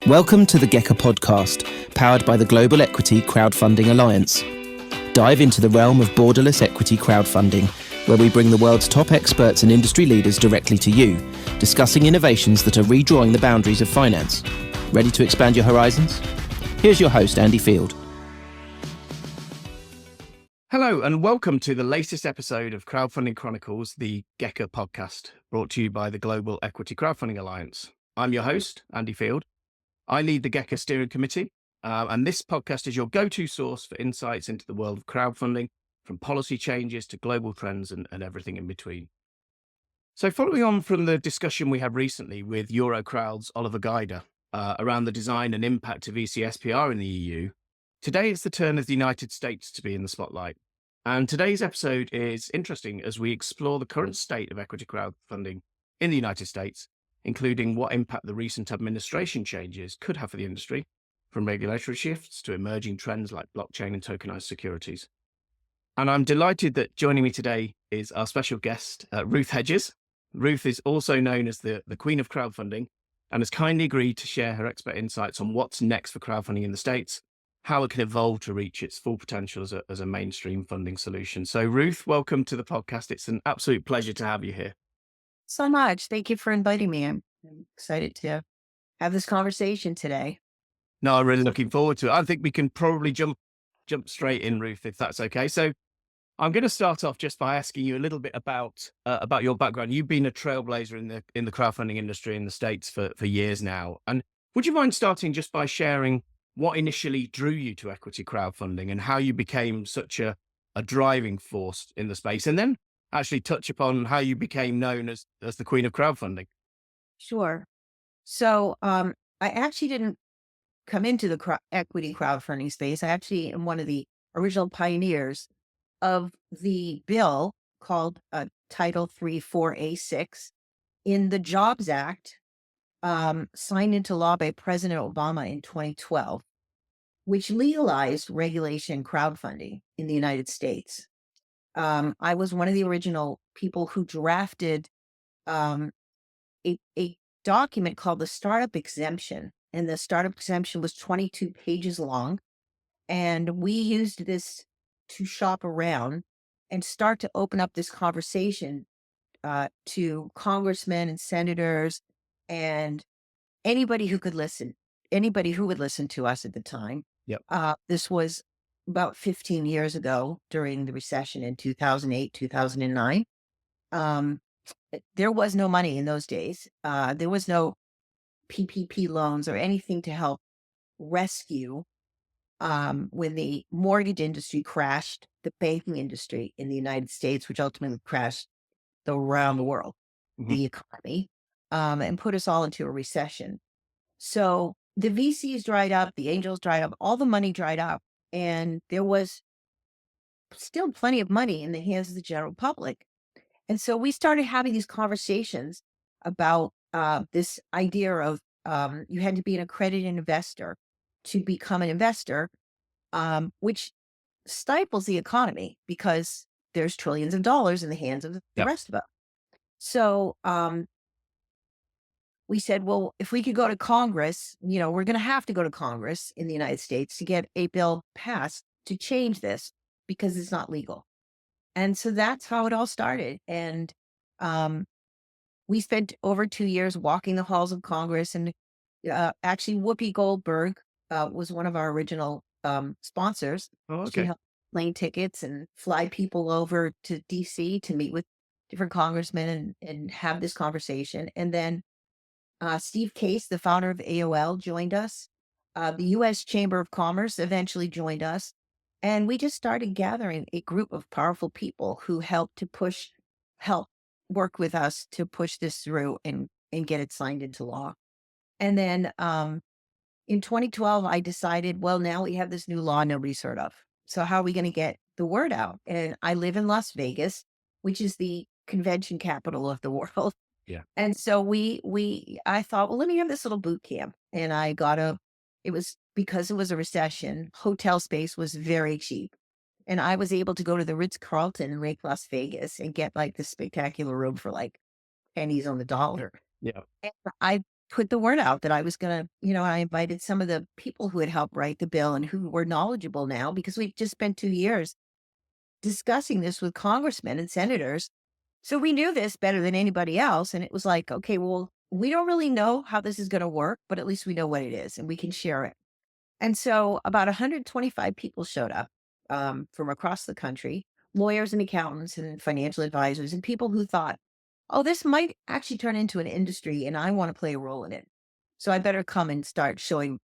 Welcome to the GECA podcast, powered by the Global Equity Crowdfunding Alliance. Dive into the realm of borderless equity crowdfunding, where we bring the world's top experts and industry leaders directly to you, discussing innovations that are redrawing the boundaries of finance. Ready to expand your horizons? Here's your host, Andy Field. Hello, and welcome to the latest episode of Crowdfunding Chronicles, the GECA podcast, brought to you by the Global Equity Crowdfunding Alliance. I'm your host, Andy Field. I lead the GECA steering committee, and this podcast is your go-to source for insights into the world of crowdfunding, from policy changes to global trends and everything in between. So following on from the discussion we had recently with Eurocrowd's Oliver Guider around the design and impact of ECSPR in the EU, today it's the turn of the United States to be in the spotlight. And today's episode is interesting as we explore the current state of equity crowdfunding in the United States, including what impact the recent administration changes could have for the industry, from regulatory shifts to emerging trends like blockchain and tokenized securities. And I'm delighted that joining me today is our special guest, Ruth Hedges. Ruth is also known as the Queen of Crowdfunding and has kindly agreed to share her expert insights on what's next for crowdfunding in the States, how it can evolve to reach its full potential as a mainstream funding solution. So Ruth, welcome to the podcast. It's an absolute pleasure to have you here. So much. Thank you for inviting me. I'm excited to have this conversation today. No, I'm really looking forward to it. I think we can probably jump straight in, Ruth, if that's okay. So I'm going to start off just by asking you a little bit about your background. You've been a trailblazer in the crowdfunding industry in the States for years now. And would you mind starting just by sharing what initially drew you to equity crowdfunding and how you became such a driving force in the space? And then actually touch upon how you became known as the Queen of Crowdfunding. Sure. So I actually didn't come into the equity crowdfunding space. I actually am one of the original pioneers of the bill called Title 34A6 in the Jobs Act, signed into law by President Obama in 2012, which legalized regulation crowdfunding in the United States. I was one of the original people who drafted a document called the Startup Exemption. And the Startup Exemption was 22 pages long. And we used this to shop around and start to open up this conversation to congressmen and senators and anybody who could listen, anybody who would listen to us at the time. Yep. This was about 15 years ago during the recession in 2008, 2009. There was no money in those days. There was no PPP loans or anything to help rescue when the mortgage industry crashed, the banking industry in the United States, which ultimately crashed around the world, the economy, and put us all into a recession. So the VCs dried up, the angels dried up, all the money dried up. And there was still plenty of money in the hands of the general public. And so we started having these conversations about this idea of you had to be an accredited investor to become an investor, which stifles the economy because there's trillions of dollars in the hands of the rest of us. So we said, well, if we could go to Congress, we're going to have to go to Congress in the United States to get a bill passed to change this because it's not legal. And so that's how it all started. And we spent over 2 years walking the halls of Congress. And actually, Whoopi Goldberg was one of our original sponsors. Oh, okay. She helped plane tickets and fly people over to DC to meet with different congressmen and have this conversation. And then Steve Case, the founder of AOL, joined us. The U.S. Chamber of Commerce eventually joined us. And we just started gathering a group of powerful people who help work with us to push this through and get it signed into law. And then in 2012, I decided, well, now we have this new law nobody's heard of. So how are we going to get the word out? And I live in Las Vegas, which is the convention capital of the world. Yeah. And so I thought, well, let me have this little boot camp. And I it was because it was a recession, hotel space was very cheap. And I was able to go to the Ritz-Carlton in Lake Las Vegas and get like this spectacular room for like pennies on the dollar. Yeah. And I put the word out that I was going to, I invited some of the people who had helped write the bill and who were knowledgeable now, because we've just spent 2 years discussing this with congressmen and senators. So we knew this better than anybody else. And it was like, okay, well, we don't really know how this is going to work, but at least we know what it is and we can share it. And so about 125 people showed up from across the country, lawyers and accountants and financial advisors and people who thought, oh, this might actually turn into an industry and I want to play a role in it. So I better come and start showing,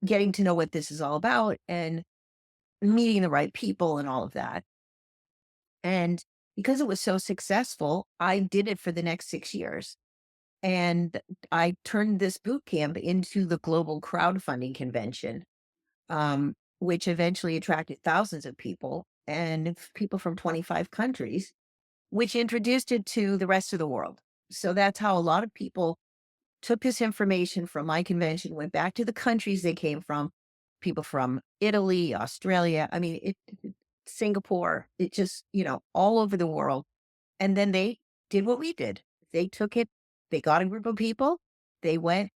getting to know what this is all about and meeting the right people and all of that. And because it was so successful, I did it for the next 6 years. And I turned this boot camp into the Global Crowdfunding Convention, which eventually attracted thousands of people and people from 25 countries, which introduced it to the rest of the world. So that's how a lot of people took this information from my convention, went back to the countries they came from, people from Italy, Australia, Singapore, it just, all over the world. And then they did what we did. They took it, they got a group of people, they went,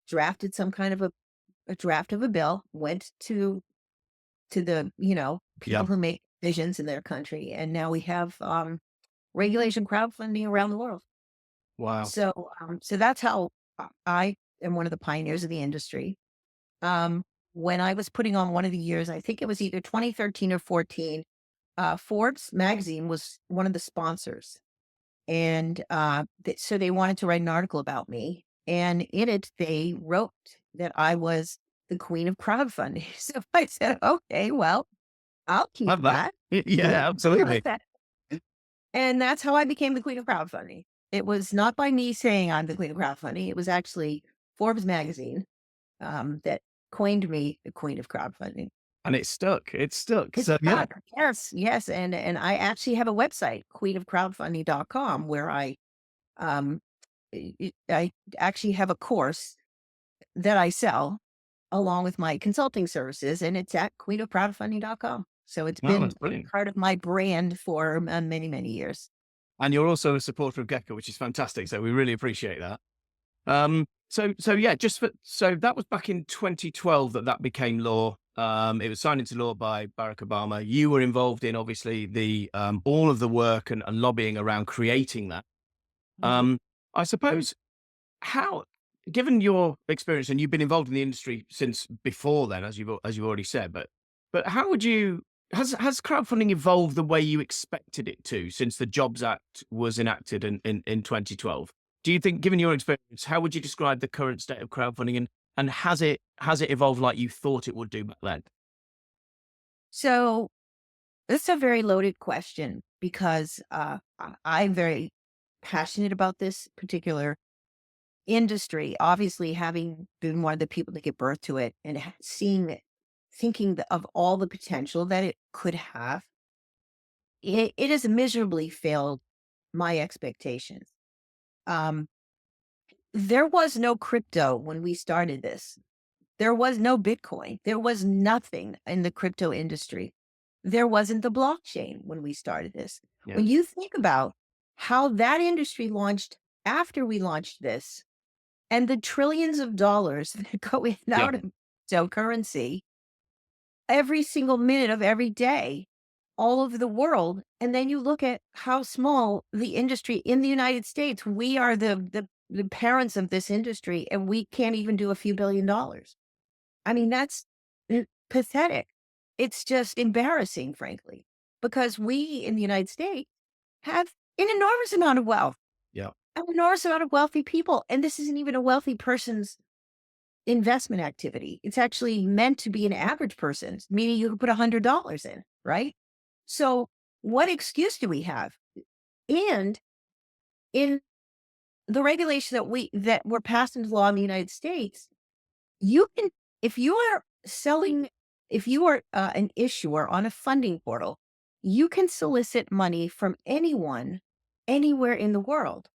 drafted some kind of a draft of a bill, went to the, people who make decisions in their country. And now we have regulation crowdfunding around the world. Wow. So that's how I am one of the pioneers of the industry. When I was putting on one of the years, I think it was either 2013 or 14, Forbes magazine was one of the sponsors. And so they wanted to write an article about me. And in it, they wrote that I was the Queen of Crowdfunding. So I said, okay, well, I'll keep Love that. that. Yeah, absolutely. And that's how I became the Queen of Crowdfunding. It was not by me saying I'm the Queen of Crowdfunding. It was actually Forbes magazine that coined me the Queen of Crowdfunding. And it stuck. It stuck. It's So yeah. stuck. Yes. And I actually have a website, queenofcrowdfunding.com, where I actually have a course that I sell along with my consulting services, and it's at queenofcrowdfunding.com. So it's Wow, been that's brilliant. part of my brand for many, many years. And you're also a supporter of GECA, which is fantastic. So we really appreciate that. So yeah, so that was back in 2012 that became law. It was signed into law by Barack Obama. You were involved in obviously the all of the work and lobbying around creating that. I suppose given your experience, and you've been involved in the industry since before then, as you've already said, but how would you has crowdfunding evolved the way you expected it to since the Jobs Act was enacted in 2012? Do you think, given your experience, how would you describe the current state of crowdfunding, and has it evolved like you thought it would do back then? So it's a very loaded question because I'm very passionate about this particular industry. Obviously, having been one of the people to give birth to it and seeing it, thinking of all the potential that it could have, it has miserably failed my expectations. There was no crypto when we started this. There was no Bitcoin. There was nothing in the crypto industry. There wasn't the blockchain when we started this. Yeah. When you think about how that industry launched after we launched this, and the trillions of dollars that go in and out of cryptocurrency every single minute of every day, all over the world, and then you look at how small the industry in the United States, we are the parents of this industry, and we can't even do a few $1 billion. I mean, that's pathetic. It's just embarrassing, frankly, because we in the United States have an enormous amount of wealth. Yeah. An enormous amount of wealthy people. And this isn't even a wealthy person's investment activity. It's actually meant to be an average person's, meaning you can put $100 in, right? So what excuse do we have? And in the regulation that were passed into law in the United States, you can, if you are an issuer on a funding portal, you can solicit money from anyone, anywhere in the world.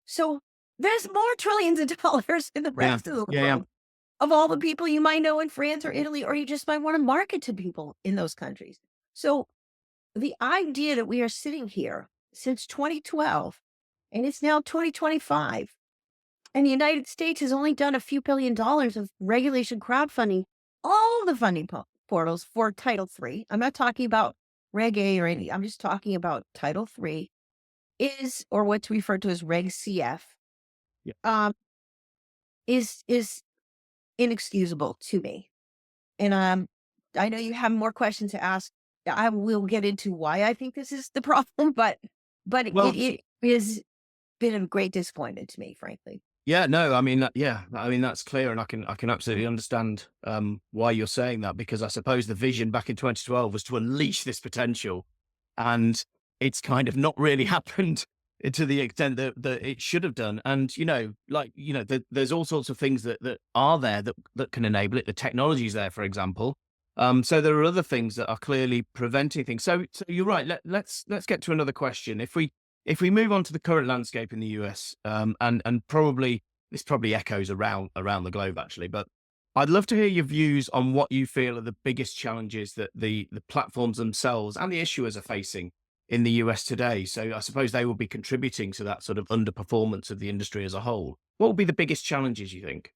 So there's more trillions of dollars in the rest of the world of all the people you might know in France or Italy, or you just might want to market to people in those countries. So the idea that we are sitting here since 2012 and it's now 2025, And the United States has only done a few $1 billion of regulation crowdfunding, all the funding portals for Title III. I'm not talking about Reg A or any, I'm just talking about Title III is, or what's referred to as Reg CF, Yeah. is inexcusable to me. And I know you have more questions to ask. I will get into why I think this is the problem, but Well, it has been a great disappointment to me, frankly. yeah, no, I mean, that's clear, and I can absolutely understand why you're saying that, because I suppose the vision back in 2012 was to unleash this potential, and it's kind of not really happened to the extent that it should have done. And there's all sorts of things that are there that can enable it. The technology's there, for example. So there are other things that are clearly preventing things. So you're right. Let's get to another question. If we move on to the current landscape in the US, and probably this probably echoes around the globe, actually, but I'd love to hear your views on what you feel are the biggest challenges that the platforms themselves and the issuers are facing in the US today. So I suppose they will be contributing to that sort of underperformance of the industry as a whole. What will be the biggest challenges, you think?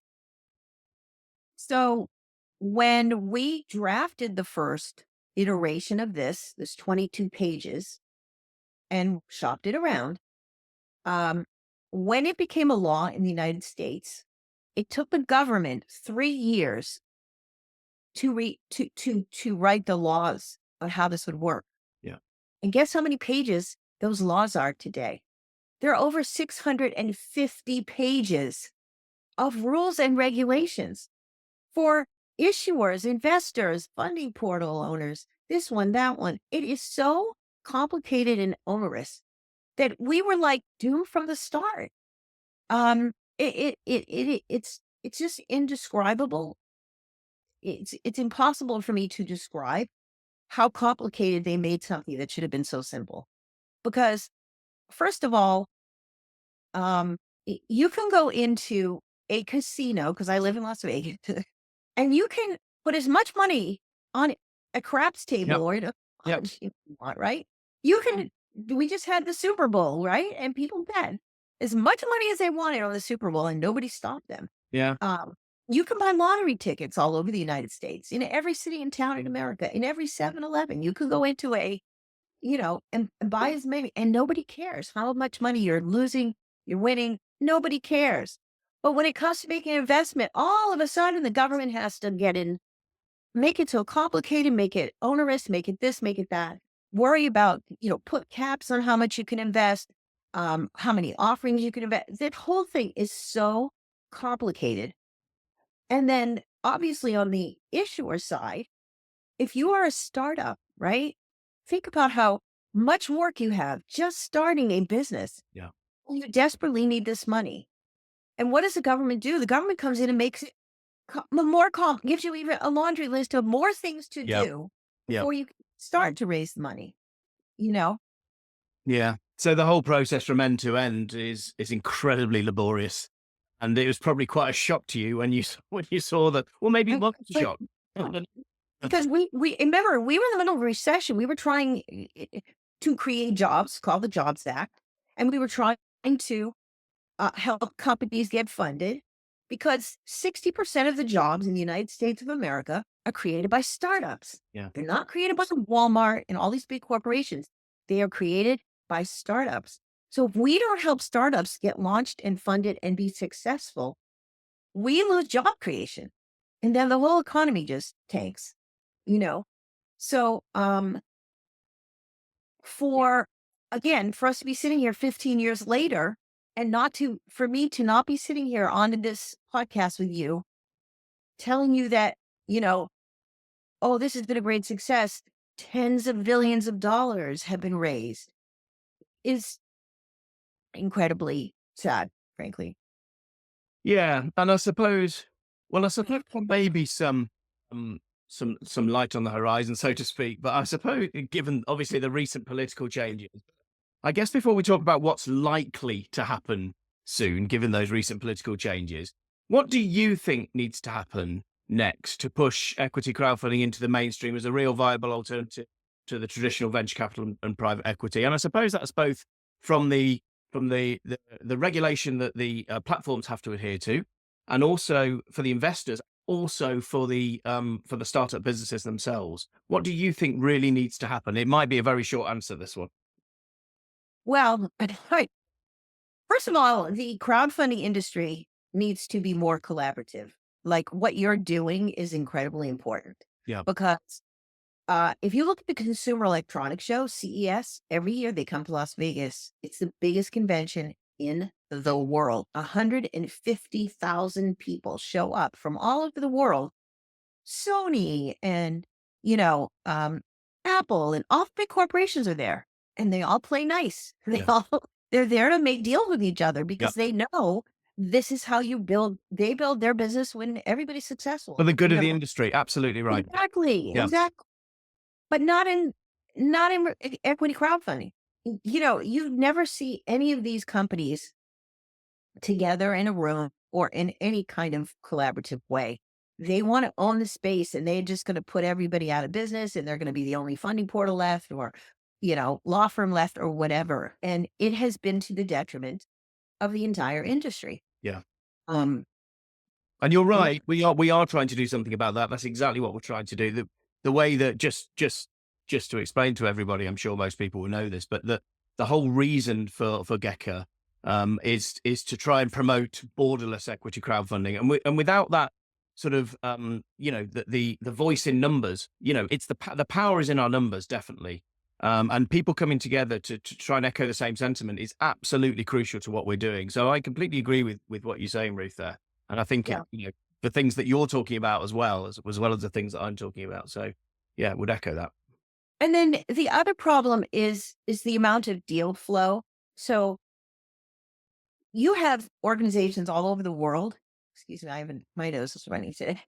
So when we drafted the first iteration of this 22 pages and shopped it around, when it became a law in the United States, it took the government 3 years to write the laws on how this would work. Yeah. And guess how many pages those laws are today? There are over 650 pages of rules and regulations for issuers, investors, funding portal owners, this one, that one. It is so complicated and onerous that we were like doomed from the start. It's just indescribable. It's impossible for me to describe how complicated they made something that should have been so simple. Because first of all, you can go into a casino, because I live in Las Vegas, and you can put as much money on a craps table or a punch if you want, right? You can, we just had the Super Bowl, right? And people bet as much money as they wanted on the Super Bowl and nobody stopped them. Yeah. You can buy lottery tickets all over the United States, in every city and town in America, in every 7-Eleven. You could go into and buy as many, and nobody cares how much money you're losing, you're winning. Nobody cares. But when it comes to making an investment, all of a sudden the government has to get in, make it so complicated, make it onerous, make it this, make it that. Worry about, put caps on how much you can invest, how many offerings you can invest. That whole thing is so complicated. And then obviously on the issuer side, if you are a startup, right? Think about how much work you have just starting a business. Yeah. You desperately need this money. And what does the government do? The government comes in and makes it more gives you even a laundry list of more things to do before you start to raise the money, Yeah. So the whole process from end to end is incredibly laborious. And it was probably quite a shock to you when you saw that. Well, maybe it wasn't a shock. Because we remember we were in the middle of a recession. We were trying to create jobs, called the Jobs Act, and we were trying to help companies get funded, because 60% of the jobs in the United States of America are created by startups. Yeah. They're not created by Walmart and all these big corporations. They are created by startups. So if we don't help startups get launched and funded and be successful, we lose job creation. And then the whole economy just tanks, So for us to be sitting here 15 years later, and for me to not be sitting here on this podcast with you, telling you that, oh, this has been a great success, tens of billions of dollars have been raised, is incredibly sad, frankly. Yeah. And I suppose maybe some light on the horizon, so to speak. But I suppose, given obviously the recent political changes, I guess before we talk about what's likely to happen soon, given those recent political changes, what do you think needs to happen next to push equity crowdfunding into the mainstream as a real viable alternative to the traditional venture capital and private equity? And I suppose that's both from the the regulation that the platforms have to adhere to, and also for the investors, also for the startup businesses themselves. What do you think really needs to happen? It might be a very short answer, this one. Well, first of all, the crowdfunding industry needs to be more collaborative. Like what you're doing is incredibly important. Yeah. Because if you look at the Consumer Electronics Show, CES, every year they come to Las Vegas. It's the biggest convention in the world. 150,000 people show up from all over the world. Sony and, Apple and all big corporations are there, and they all play nice. They're there to make deals with each other because they know this is how they build their business when everybody's successful. For the good of the industry. Absolutely right. Exactly. Yeah. Exactly. But not in equity crowdfunding. You never see any of these companies together in a room or in any kind of collaborative way. They want to own the space and they're just going to put everybody out of business and they're going to be the only funding portal left or, law firm left or whatever. And it has been to the detriment of the entire industry. Yeah. Um, And you're right. We are trying to do something about that. That's exactly what we're trying to do. The way that just to explain to everybody, I'm sure most people will know this, but the whole reason for GECA is to try and promote borderless equity crowdfunding, and without that sort of the voice in numbers, it's the power is in our numbers, definitely. And people coming together to try and echo the same sentiment is absolutely crucial to what we're doing. So I completely agree with what you're saying, Ruth, there. And I think the things that you're talking about as well as the things that I'm talking about. So yeah, would echo that. And then the other problem is the amount of deal flow. So you have organizations all over the world. Excuse me, my nose is running today.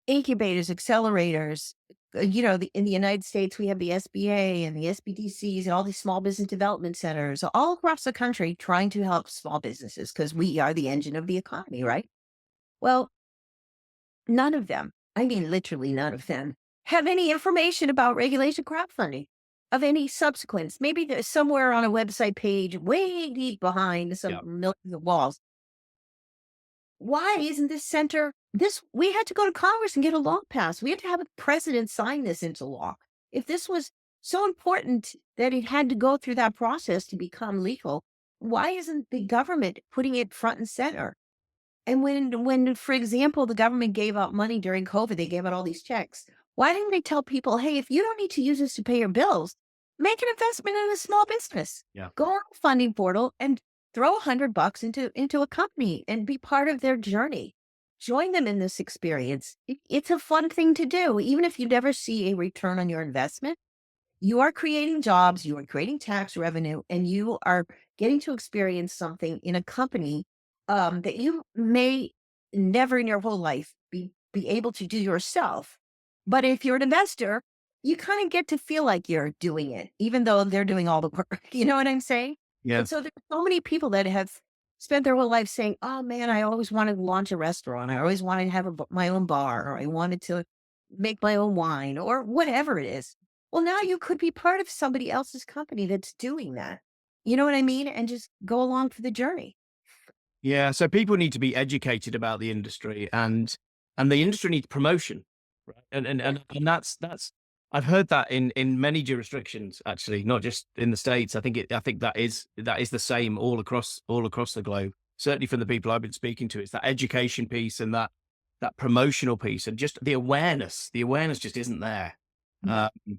Incubators, accelerators. In the United States, we have the SBA and the SBDCs and all these small business development centers all across the country trying to help small businesses because we are the engine of the economy, right? Well, none of them, I mean, literally none of them, have any information about regulation crowdfunding of any subsequence. Maybe there's somewhere on a website page way deep behind some millions of walls. Why isn't this center we had to go to Congress and get a law passed. We had to have a president sign this into law. If this was so important that it had to go through that process to become legal, why isn't the government putting it front and center? And when, for example, the government gave out money during COVID, they gave out all these checks. Why didn't they tell people, hey, if you don't need to use this to pay your bills, make an investment in a small business. Yeah. Go on the funding portal and throw $100 into a company and be part of their journey. Join them in this experience. It's a fun thing to do. Even if you never see a return on your investment, you are creating jobs, you are creating tax revenue, and you are getting to experience something in a company that you may never in your whole life be able to do yourself. But if you're an investor, you kind of get to feel like you're doing it, even though they're doing all the work. You know what I'm saying? Yeah. And so there's so many people that have spent their whole life saying, oh man, I always wanted to launch a restaurant. I always wanted to have my own bar, or I wanted to make my own wine, or whatever it is. Well, now you could be part of somebody else's company that's doing that. You know what I mean? And just go along for the journey. Yeah. So people need to be educated about the industry, and the industry needs promotion. Right. And that's I've heard that in many jurisdictions, actually, not just in the States. I think that is the same all across the globe. Certainly from the people I've been speaking to, it's that education piece and that promotional piece, and just the awareness. The awareness just isn't there.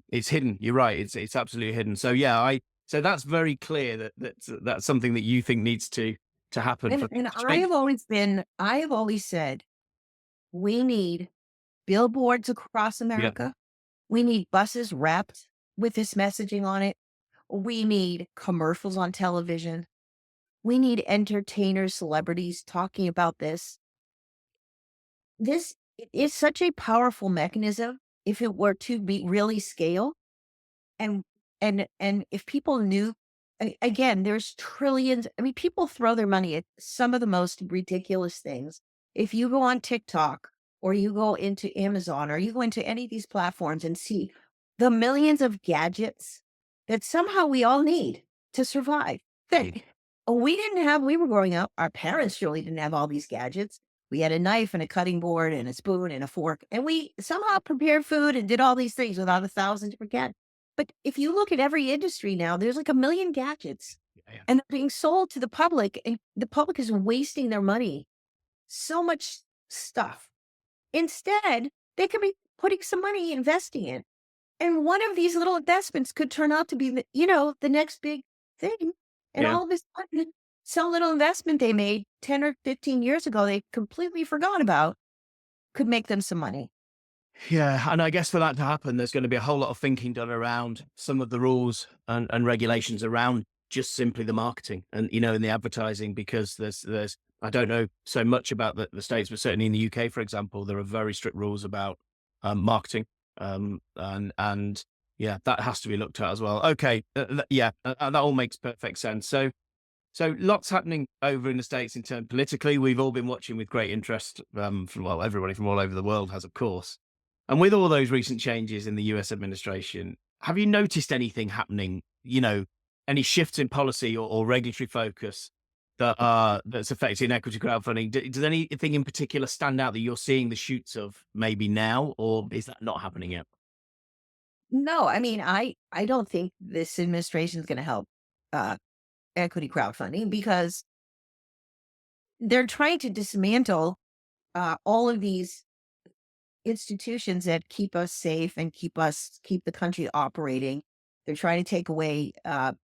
It's hidden. You're right. It's absolutely hidden. So yeah, so that's very clear that's something that you think needs to happen. And I have always said, we need billboards across America. Yeah. We need buses wrapped with this messaging on it. We need commercials on television. We need entertainers, celebrities talking about this. This is such a powerful mechanism if it were to be really scale. And if people knew, again, there's trillions. I mean, people throw their money at some of the most ridiculous things. If you go on TikTok, or you go into Amazon, or you go into any of these platforms and see the millions of gadgets that somehow we all need to survive. That we were growing up, our parents surely didn't have all these gadgets. We had a knife and a cutting board and a spoon and a fork, and we somehow prepared food and did all these things without 1,000 different gadgets. But if you look at every industry now, there's like 1 million gadgets Yeah. and they're being sold to the public, and the public is wasting their money. So much stuff. Instead, they could be putting some money investing in. And one of these little investments could turn out to be the next big thing. And Yeah. all of a sudden, some little investment they made 10 or 15 years ago, they completely forgot about, could make them some money. Yeah, and I guess for that to happen, there's going to be a whole lot of thinking done around some of the rules and regulations around just simply the marketing and, in the advertising, because there's I don't know so much about the States, but certainly in the UK, for example, there are very strict rules about marketing. And yeah, that has to be looked at as well. Okay. That all makes perfect sense. So lots happening over in the States in terms politically. We've all been watching with great interest, everybody from all over the world has, of course. And with all those recent changes in the US administration, have you noticed anything happening, any shifts in policy or regulatory focus that's affecting equity crowdfunding? Does anything in particular stand out that you're seeing the shoots of maybe now, or is that not happening yet? No, I mean, I don't think this administration is going to help uh, equity crowdfunding because they're trying to dismantle all of these institutions that keep us safe and keep the country operating. They're trying to take away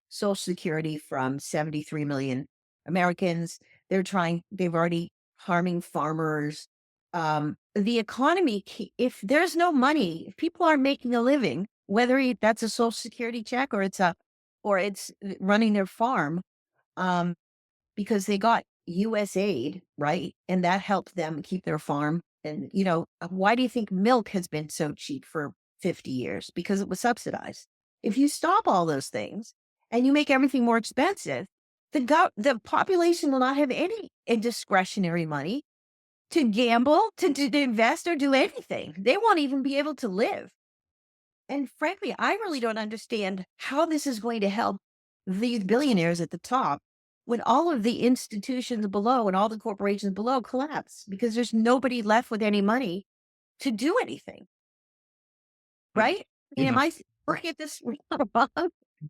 Social Security from 73 million Americans. They've already harming farmers. The economy, if there's no money, if people aren't making a living, whether that's a Social Security check or it's running their farm, um, because they got US aid, right? And that helped them keep their farm. And, why do you think milk has been so cheap for 50 years? Because it was subsidized. If you stop all those things and you make everything more expensive, the population will not have any discretionary money to gamble, to invest, or do anything. They won't even be able to live. And frankly, I really don't understand how this is going to help these billionaires at the top when all of the institutions below and all the corporations below collapse because there's nobody left with any money to do anything. Right? I mean, am Yeah. I looking at this wrong?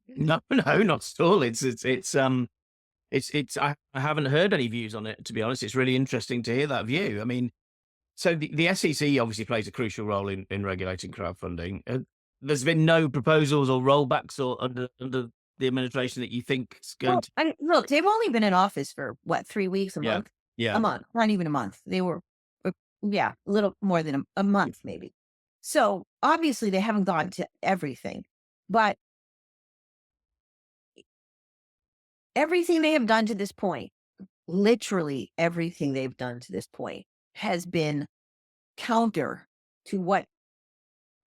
No, not at all. I haven't heard any views on it, to be honest. It's really interesting to hear that view. I mean, so the SEC obviously plays a crucial role in regulating crowdfunding. There's been no proposals or rollbacks or under the administration that you think is going Well, to. and look, they've only been in office for what, 3 weeks, a Yeah, month? yeah. A month, not even a month. They were, a little more than a month, maybe. So obviously they haven't gone to everything, but everything they have done to this point, literally everything they've done to this point has been counter to what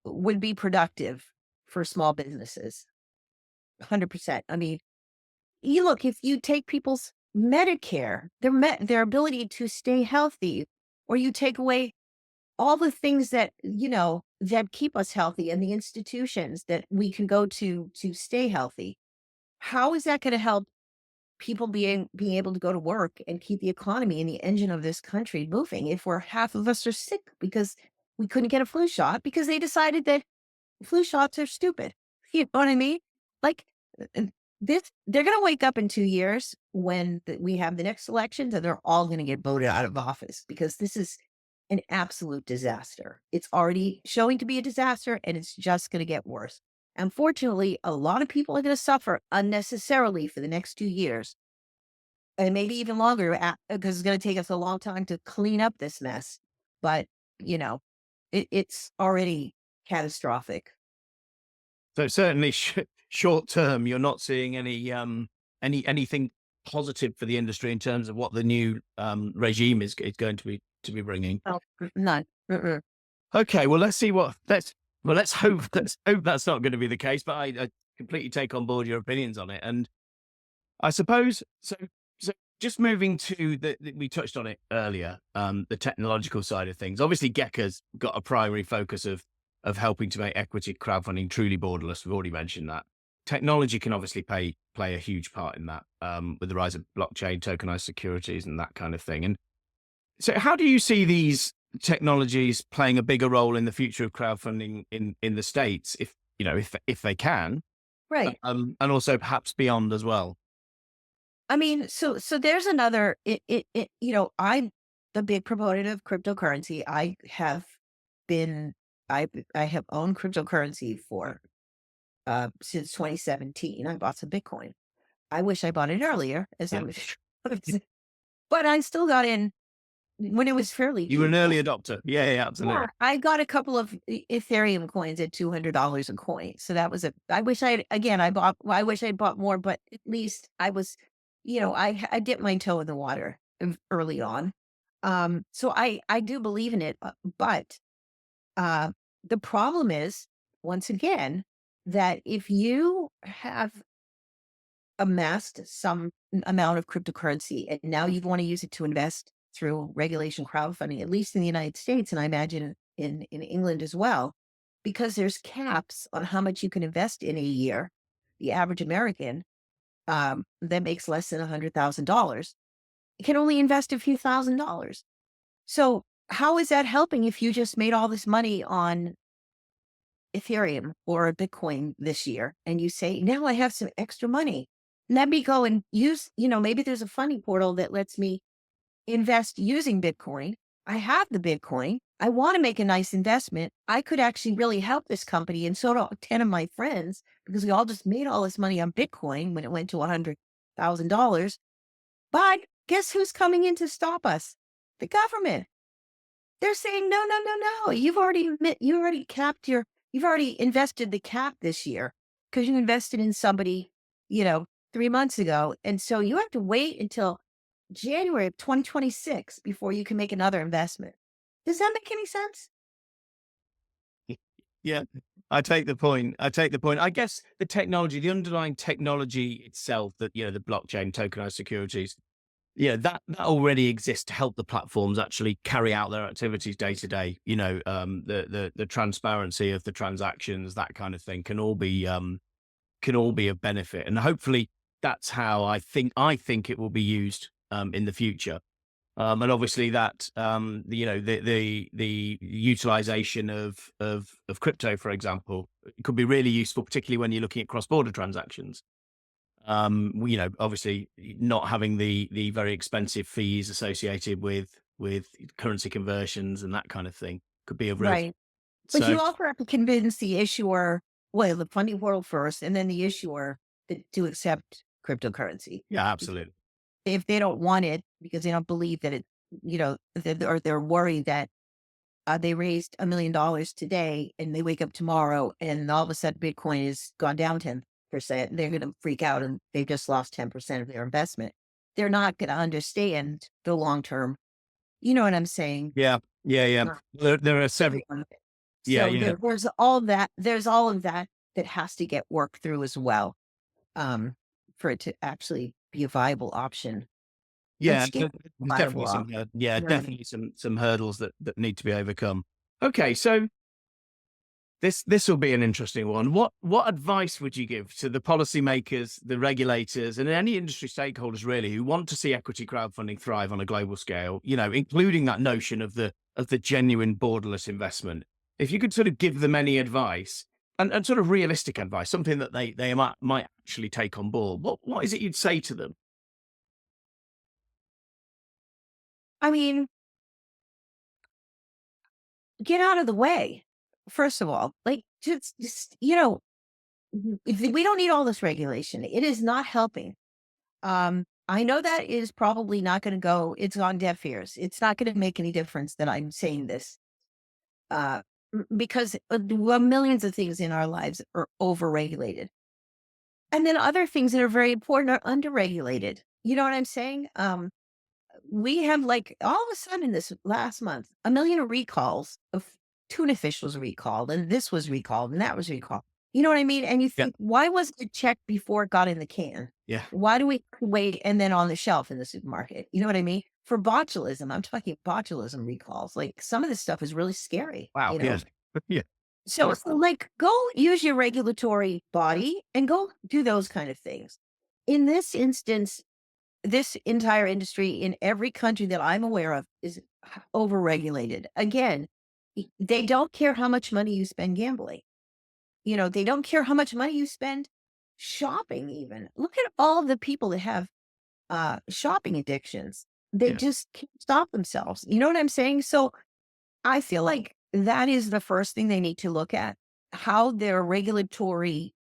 would be productive for small businesses. 100%. I mean, you look, if you take people's Medicare, their ability to stay healthy, or you take away all the things that, that keep us healthy and the institutions that we can go to stay healthy, how is that going to help people being able to go to work and keep the economy and the engine of this country moving if half of us are sick because we couldn't get a flu shot because they decided that flu shots are stupid? You know what I mean? Like they're going to wake up in 2 years when we have the next elections and they're all going to get voted out of office because this is an absolute disaster. It's already showing to be a disaster and it's just going to get worse. Unfortunately, a lot of people are going to suffer unnecessarily for the next 2 years and maybe even longer because it's going to take us a long time to clean up this mess. But, it's already catastrophic. So certainly short term, you're not seeing anything positive for the industry in terms of what the new regime is going to be bringing. Oh, none. Okay, well let's see let's hope that's not going to be the case. But I completely take on board your opinions on it, and I suppose so. Just moving to we touched on it earlier, the technological side of things. Obviously, GECA's got a primary focus of helping to make equity crowdfunding truly borderless. We've already mentioned that. technology can obviously play a huge part in that, with the rise of blockchain, tokenized securities, and that kind of thing. And so, how do you see these technologies playing a bigger role in the future of crowdfunding in the States, if they can, Right. and also perhaps beyond as well? I mean, so there's another, I'm the big proponent of cryptocurrency. I have owned cryptocurrency for, since 2017. I bought some Bitcoin. I wish I bought it earlier, as Yeah. I'm but I still got in when it was fairly You were an cheap. early adopter. Yeah, absolutely. Yeah, I got a couple of Ethereum coins at $200 a coin. So that was I wish I had, again, I wish I had bought more, but at least I was, I dipped my toe in the water early on. So I do believe in it, but uh, the problem is, once again, that if you have amassed some amount of cryptocurrency and now you want to use it to invest through regulation crowdfunding, at least in the United States, and I imagine in England as well, because there's caps on how much you can invest in a year. The average American that makes less than $100,000 can only invest a few $1,000s. So how is that helping if you just made all this money on Ethereum or a Bitcoin this year and you say, now I have some extra money? Let me go and use, maybe there's a funding portal that lets me invest using Bitcoin. I have the Bitcoin. I want to make a nice investment. I could actually really help this company. And so do 10 of my friends, because we all just made all this money on Bitcoin when it went to $100,000. But guess who's coming in to stop us? The government. They're saying, no, no, no, no. You've already invested the cap this year because you invested in somebody, 3 months ago. And so you have to wait until January of 2026 before you can make another investment. Does that make any sense? Yeah, I take the point. I guess the underlying technology itself, that the blockchain, tokenized securities, that already exists to help the platforms actually carry out their activities day to day. The transparency of the transactions, that kind of thing, can all be of benefit, and hopefully that's how I think it will be used in the future. And obviously that the utilization of crypto, for example, could be really useful, particularly when you're looking at cross-border transactions. Obviously not having the very expensive fees associated with currency conversions and that kind of thing could be of real. Right. But So you also have to convince the issuer, well, the funding portal first, and then the issuer to accept cryptocurrency. yeah, absolutely. If they don't want it because they don't believe that it, or they're worried that they raised $1 million today and they wake up tomorrow and all of a sudden Bitcoin has gone down 10%, they're going to freak out and they've just lost 10% of their investment. They're not going to understand the long term. You know what I'm saying? Yeah. There are several. Yeah, So yeah. there's all that. There's all of that that has to get worked through as well, for it to actually be a viable option. Yeah, Let's get there's viable definitely some, option. Right. definitely some hurdles that need to be overcome. Okay, so this will be an interesting one. What advice would you give to the policymakers, the regulators, and any industry stakeholders really who want to see equity crowdfunding thrive on a global scale? Including that notion of the genuine borderless investment. If you could sort of give them any advice and sort of realistic advice, something that they might actually take on board, what is it you'd say to them? I mean, get out of the way. First of all, like just we don't need all this regulation. It is not helping. I know that is probably not going to go. It's on deaf ears. It's not going to make any difference that I'm saying this, because millions of things in our lives are overregulated, and then other things that are very important are underregulated. You know what I'm saying? We have, like, all of a sudden this last month, 1 million recalls of tuna fish was recalled, and this was recalled, and that was recalled. You know what I mean? And you Yeah. think, why wasn't it checked before it got in the can? Yeah. Why do we wait and then on the shelf in the supermarket? You know what I mean? For botulism, I'm talking botulism recalls. Like, some of this stuff is really scary. Wow. You know? Yeah. Yeah. So it's like, go use your regulatory body and go do those kind of things. In this instance, this entire industry in every country that I'm aware of is overregulated. Again, they don't care how much money you spend gambling. They don't care how much money you spend shopping even. Look at all the people that have shopping addictions. They Yeah. just can't stop themselves. You know what I'm saying? So I feel like that is the first thing they need to look at, how their regulatory,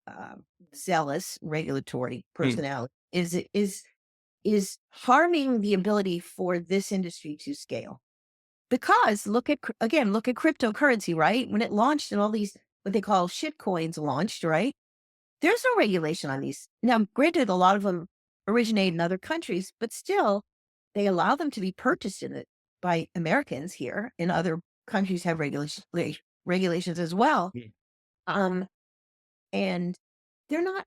uh, zealous regulatory Mm. personality is harming the ability for this industry to scale. Because look at cryptocurrency, right? When it launched and all these what they call shit coins launched, right? There's no regulation on these. Now, granted, a lot of them originate in other countries, but still, they allow them to be purchased in it by Americans here. In other countries have regulations as well. Mm. Um, and they're not.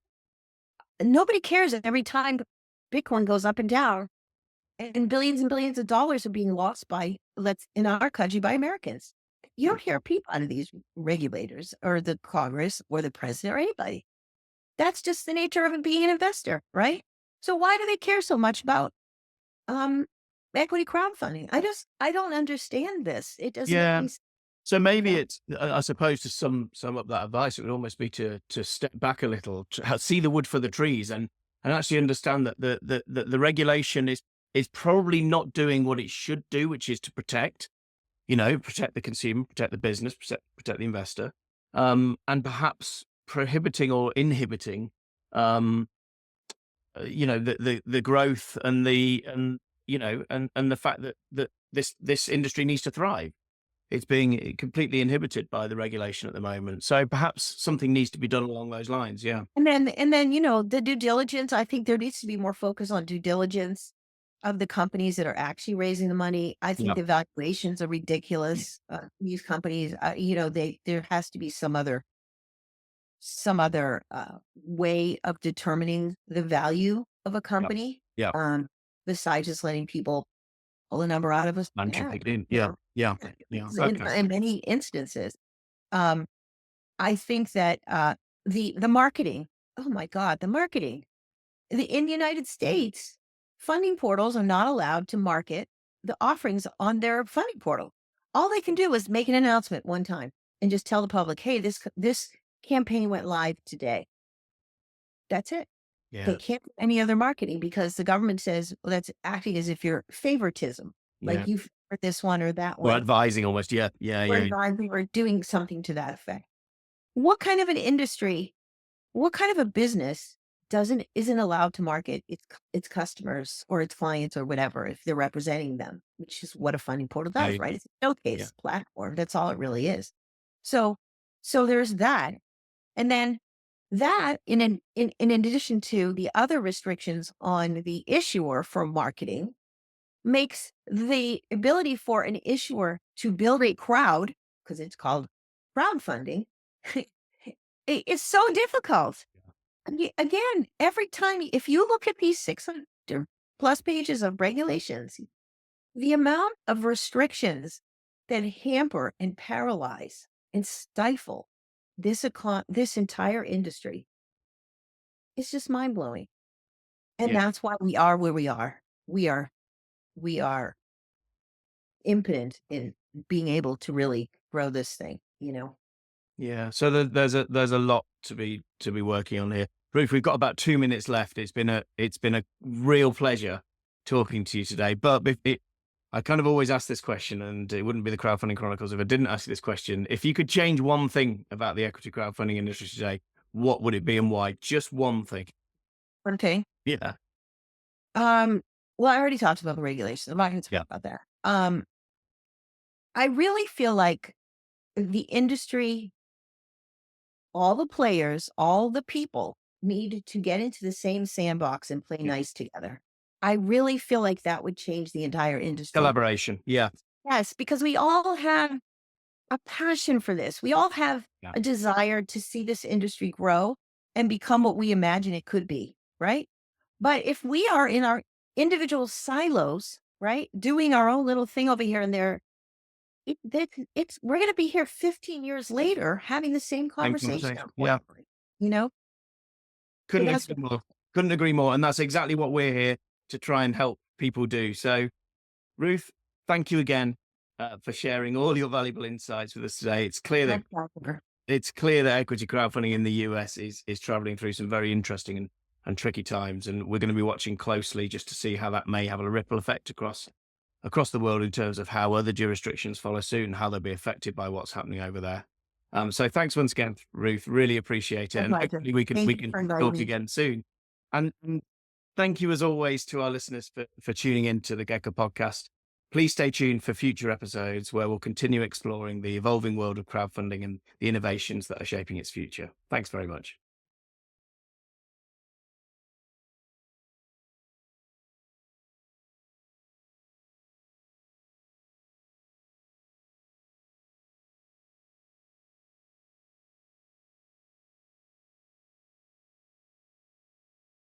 Nobody cares every time Bitcoin goes up and down, and billions of dollars are being lost in our country by Americans. You don't hear a peep out of these regulators or the Congress or the president or anybody. That's just the nature of being an investor, right? So why do they care so much about um equity crowdfunding? I don't understand this. It doesn't make Yeah. any sense. So maybe it's, I suppose, to sum up that advice, it would almost be to step back a little, to see the wood for the trees, and actually understand that the regulation is probably not doing what it should do, which is to protect the consumer, protect the business, protect the investor, and perhaps prohibiting or inhibiting, um, the growth and the fact that this industry needs to thrive. It's being completely inhibited by the regulation at the moment. So perhaps something needs to be done along those lines. Yeah. And then the due diligence, I think there needs to be more focus on due diligence of the companies that are actually raising the money. I think Yeah. the valuations are ridiculous. These companies, there has to be some other way of determining the value of a company, Yeah. besides just letting people pull a number out of us. Punch and pick it in. Yeah. Yeah. Yeah. Okay. In many instances, um, I think that the marketing. Oh my God, the marketing. In the United States, funding portals are not allowed to market the offerings on their funding portal. All they can do is make an announcement one time and just tell the public, "Hey, this campaign went live today." That's it. They Yeah. can't do any other marketing because the government says, well, that's acting as if you're favoritism, Yeah. like you favor this one or that Or one, advising almost. Yeah. Yeah. or Yeah. advising or doing something to that effect. What kind of an industry, what kind of a business isn't allowed to market its customers or its clients or whatever if they're representing them, which is what a funding portal does, Yeah. right? It's a Yeah. showcase platform. That's all it really is. So so there's that. And then that in addition to the other restrictions on the issuer for marketing makes the ability for an issuer to build a crowd, because it's called crowdfunding, it's so difficult. Again, every time, if you look at these 600 plus pages of regulations, the amount of restrictions that hamper and paralyze and stifle this entire industry is just mind blowing. And Yeah. that's why we are where we are. We are impotent in being able to really grow this thing. Yeah. So there's a lot to be working on here. Ruth, we've got about 2 minutes left. It's been a real pleasure talking to you today. But I kind of always ask this question, and it wouldn't be the Crowdfunding Chronicles if I didn't ask you this question. If you could change one thing about the equity crowdfunding industry today, what would it be and why? Just one thing. Okay. Yeah. Well, I already talked about the regulations. I'm not going to Yeah. talk about that. I really feel like the industry, all the players, all the people need to get into the same sandbox and play nice together. I really feel like that would change the entire industry. Collaboration. Yeah. Yes, because we all have a passion for this. We all have Yeah. a desire to see this industry grow and become what we imagine it could be, right? But if we are in our individual silos, right, doing our own little thing over here and there, we're going to be here 15 years later having the same Same conversation. conversation. Yeah. You know, so Couldn't that's agree more. Couldn't agree more. And that's exactly what we're here to try and help people do. So, Ruth, thank you again for sharing all your valuable insights with us today. It's clear that equity crowdfunding in the US is traveling through some very interesting and tricky times, and we're going to be watching closely just to see how that may have a ripple effect across the world in terms of how other jurisdictions follow suit and how they'll be affected by what's happening over there. So thanks once again, Ruth. Really appreciate it, and hopefully we can talk again soon. And thank you as always to our listeners for tuning in to the GECA podcast. Please stay tuned for future episodes where we'll continue exploring the evolving world of crowdfunding and the innovations that are shaping its future. Thanks very much.